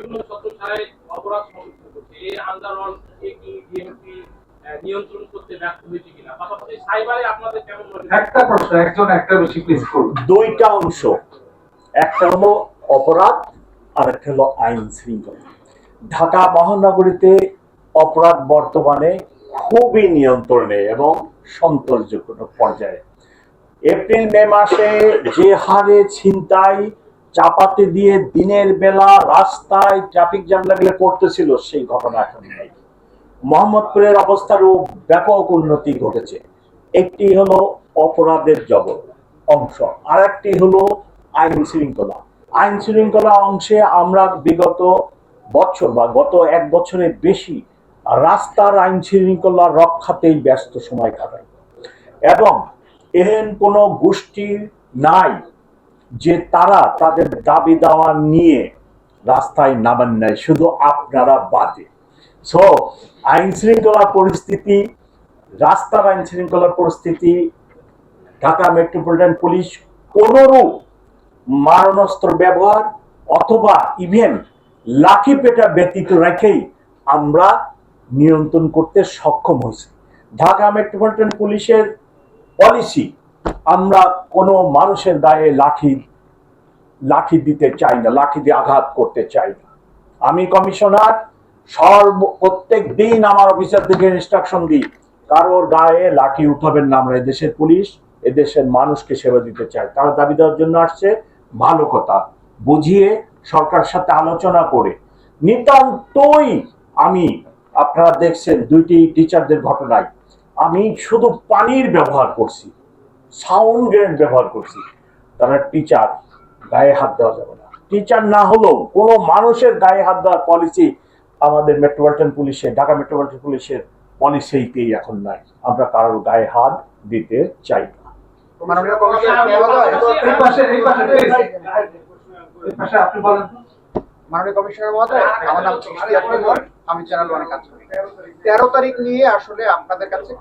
বিভিন্ন ছত্রছায়ায় অপরাধ সংঘটিত করছে, এই আন্ডারওয়ার্ল্ডকে কি বিএনপি নিয়ন্ত্রণ করতে ব্যর্থ হয়েছে কিনা? পাশাপাশি সাইবারে আপনাদের কেমন মনে হয়? একটা প্রশ্ন, একজন একটা বেশি প্লিজ করুন। দুইটা অংশ, একটা হলো অপরাধ আর একটা হলো আইন শৃঙ্খলা। ঢাকা মহানগরীতে অপরাধ বর্তমানে খুবই নিয়ন্ত্রণে এবং সন্তোষজনক পর্যায়ে। এপ্রিল মে মাসে যে হারে ছিনতাই চাপাতে দিয়ে দিনের বেলা রাস্তায় ট্রাফিক জ্যাম লাগলে করতেছিল, সেই ঘটনা এখন নেই। মোহাম্মদপুরের অবস্থারও ব্যাপক উন্নতি ঘটেছে। একটি হলো অপরাধের জগৎ অংশ, আর একটি হলো আইন শৃঙ্খলা। আইন শৃঙ্খলা অংশে আমরা বিগত বছর বা গত এক বছরের বেশি রাস্তার আইন শৃঙ্খলা রক্ষাতেই ব্যস্ত সময় কাটাই, এবং এহেন কোন গোষ্ঠী নাই যে তারা তাদের দাবি দাওয়া নিয়ে রাস্তায় নামেন নাই, শুধু আপনারা বাদে। সো আইন শৃঙ্খলা পরিস্থিতি, রাস্তার আইন শৃঙ্খলার পরিস্থিতি, ঢাকা মেট্রোপলিটন পুলিশ কোনরূপ মারণাস্ত্র ব্যবহার অথবা ইভেন লাঠি পেটা ব্যতীত রেখেই আমরা নিয়ন্ত্রণ করতে সক্ষম হয়েছি। ঢাকা মেট্রোপলিটন পুলিশের পলিসি, আমরা কোনো মানুষের গায়ে লাঠি দিতে চাই না, লাঠি দিয়ে আঘাত করতে চাই না। আমি কমিশনার প্রত্যেক দিন আমার অফিসারদেরকে ইনস্ট্রাকশন দিই, কারোর গায়ে লাঠি উঠাবেন না। আমরা এদেশের পুলিশ, এদেশের মানুষকে সেবা দিতে চাই। তারা দাবি দেওয়ার জন্য আসছে, ভালো কথা, বুঝিয়ে সরকারের সাথে আলোচনা করে। নিতান্তই আমি, আপনারা দেখছেন দুইটি টিচারদের ঘটনায়, আমি শুধু পানির ব্যবহার করছি, সাউন্ড গ্রেনেড ব্যবহার করছি, তারা টিচার, গায়ে হাত দেওয়া যাবে না। টিচার না হলেও কোনো মানুষের গায়ে হাত দেওয়ার পলিসি আমাদের মেট্রোপলিটন পুলিশে, ঢাকা মেট্রোপলিটন পুলিশের পলিসিতেই এখন নাই। আমরা কারোর গায়ে হাত দিতে চাই না। মাননীয় কমিশনার মহোদয়, আমার নাম চিশতি আব্দুল, আমি চ্যানেল ওয়ানে কাজ করি। 13 তারিখ নিয়ে আসলে আপনাদের কাছে